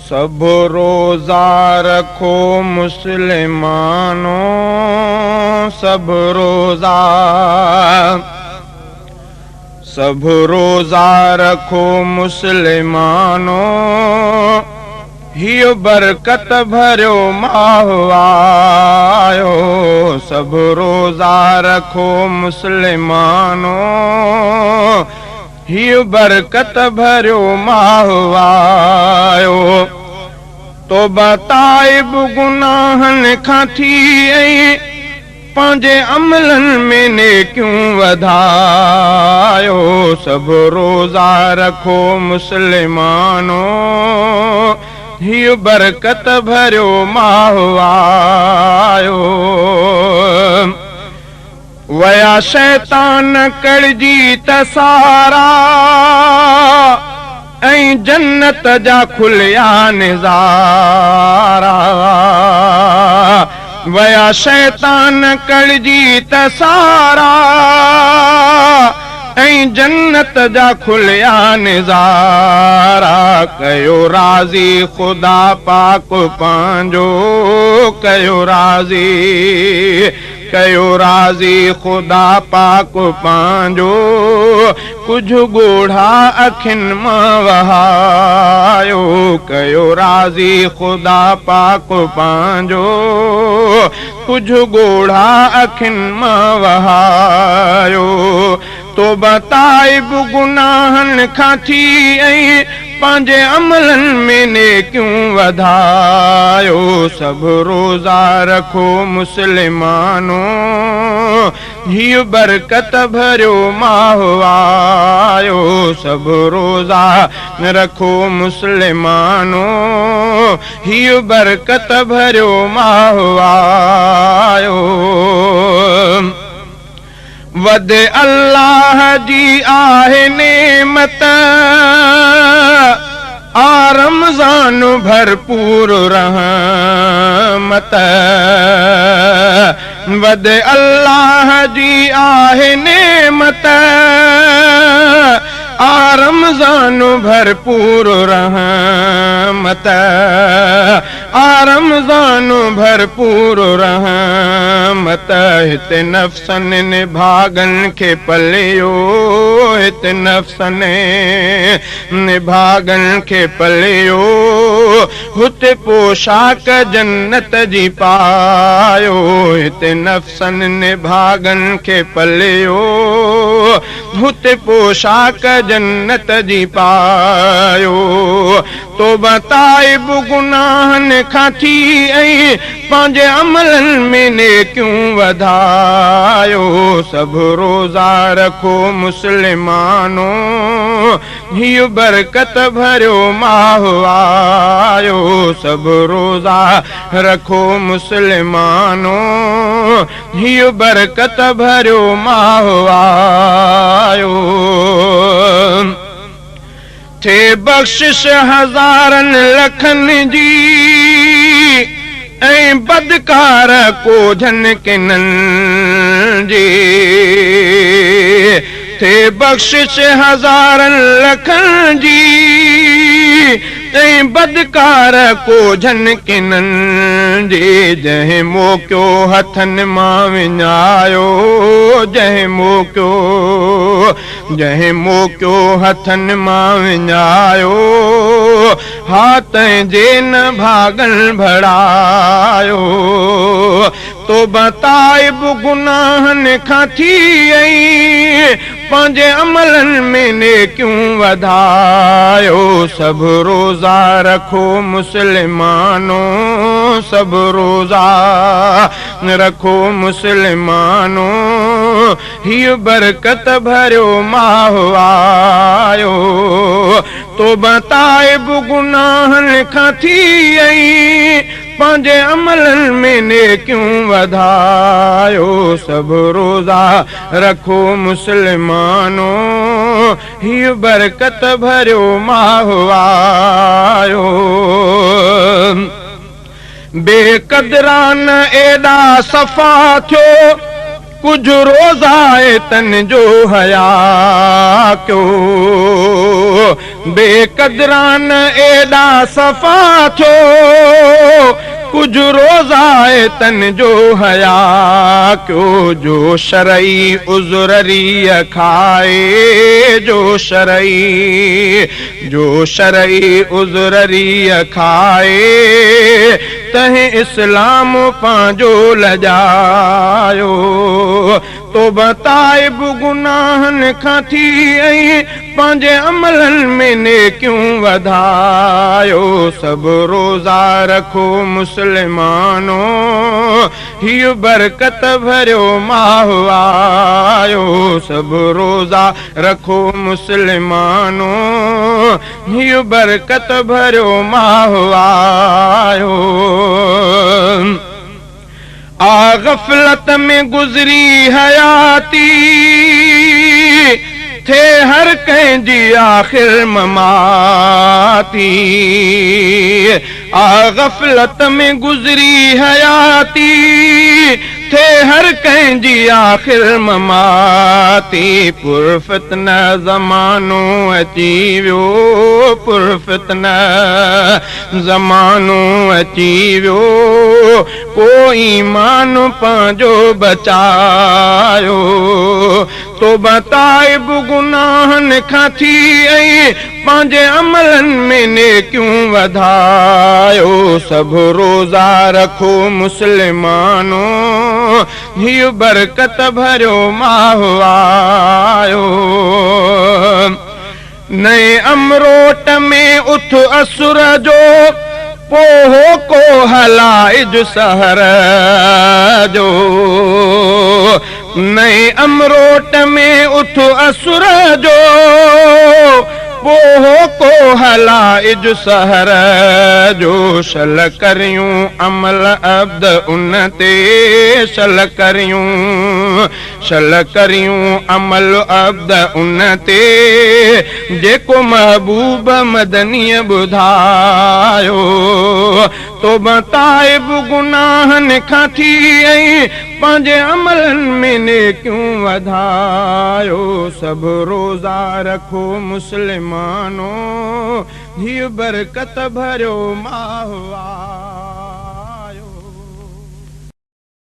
सब रोजा रखो मुसलमानों, सब रोजा रखो मुसलमानों, हियो बरकत भरियो माह आयो। सब रोजा रखो मुसलमानों, हियो बरकत भरियो माह आयो। तो बताइब गुनाहनि खां थी ऐं पंहिंजे अमलनि में नेकियूं वधायो। सब रोजा रखो मुसलमानों, हियो बरकत भरियो माह आयो। वया शैतान कड़जी त सारा, ऐं जन्नत जा खुलिया निज़ारा। वया शैतान कड़जी त सारा, ऐं जन्नत जा खुलिया निज़ारा। कयो राज़ी ख़ुदा पाक पंहिंजो, कयो राज़ी ख़ुदा पाक पंहिंजो। कुझु ॻोढ़ा अखियुनि मां वहायो, कयो राज़ी ख़ुदा पाक पंहिंजो। कुझु ॻोढ़ा अखियुनि मां वहायो। तो बताइब गुनाहनि खां थी ऐं पंहिंजे अमलनि में नेकियूं वधायो। सब रोज़ा रखो मुसलमानों, हियो बरकत भरियो माह आयो। सब रोज़ा रखो मुसलमानों, हियो बरकत भरियो माह आयो। वदे अल्लाह जी आहे नेमत, आ रमज़ान भरपूर रहमत। वदे अल्लाह जी आहे नेमत, आ रमज़ान भरपूर रहमत। आ रमज़ान भरपूर रहमत। हिते नफ़्सनि निभागनि खे पलियो, हिते नफ़्सनि निभागनि खे पलियो। हुते पोशाक जन्नत जी पायो, हिते नफ़्सनि निभागनि खे पलियो। हुते पोशाक जन्नत जी पायो। तो बताइब गुनाहनि खां थी ऐं पंहिंजे अमलनि में नेकियूं वधायो। सब रोज़ा रखो मुसलमानों, हियो बरकत भरियो माह आयो। सब रोज़ा रखो मुसलमानों, हियो बरकत भरियो माह आयो। थे बख़्शिश हज़ारनि लखनि जी, ऐं बदकार कोझनि किननि जी। थे बख़्शिश हज़ारनि लखनि जी, ऐं बदकार कोझनि किननि जी। जंहिं मोकियो हथनि मां विञायो, जंहिं मोकियो हथनि मां विञायो। हा तंहिंजे न भागनि भड़ायो। तो बताइब गुनाहनि खां थी ऐं पंहिंजे अमलनि में नेकियूं वधायो। सब रोज़ा रखो मुसलमानों, सब रोज़ा रखो मुसलमानों, हियो बरकत भरियो माह आयो। तो बताइब गुनाहनि खां थी ऐं पंहिंजे अमलनि में नेकियूं वधायो। सब रोज़ा रखो मुसलमानों, हियो बरकत भरियो माह आयो। बेक़दरान एॾा सफ़ा थियो, कुछ रोज़ाए तन जो हया क्यों बेकदरान एॾा सफ़ा थो कुछ रोज़ाए तन जो हया क्यों जो शरई उज़ुररी खाए जो शरई उज़ुररी खाए तहें इस्लाम पांजो लजायो तो बताए गुनाहन खां थी ऐं पंहिंजे अमलनि में नेकियूं वधायो सब रोज़ा रखो मुस्लिमानो हीउ बरकत भरियो माह आयो सब रोज़ा रखो मुस्लिमानो हीउ बरकत भरियो माह आयो आ गफलत में गुज़री हयाती थे हर कंहिंजी आख़िर ममाती आ गफलत में गुज़री हयाती थे हर कंहिंजी आख़िर ममाती पुरफ़ितन ज़मानो अची वियो पुरफ़ितन ज़मानो अची वियो को ईमान पंहिंजो बचायो तो बताए गुनाहन खां थी ऐं पंहिंजे अमलनि में नेकियूं वधायो सब रोज़ा रखो मुस्लिमानो हीउ बरकत भरियो माह आयो नए अमरोट में उथ असुर जो पोहो को हलाइज सहर जो नए अमरोट में उथ असुर जो पोहो को हलाइज सहर जो शल करियूं अमल अब्द उन ते शल करियूं अमल अब्द उन ते जेको महबूब मदनीअ ॿुधायो तो बताए गुनाहन खां थी ऐं पंहिंजे अमलनि में नेकियूं वधायो सब रोज़ा रखो मुस्लिमानो हीउ बरकत भरियो माह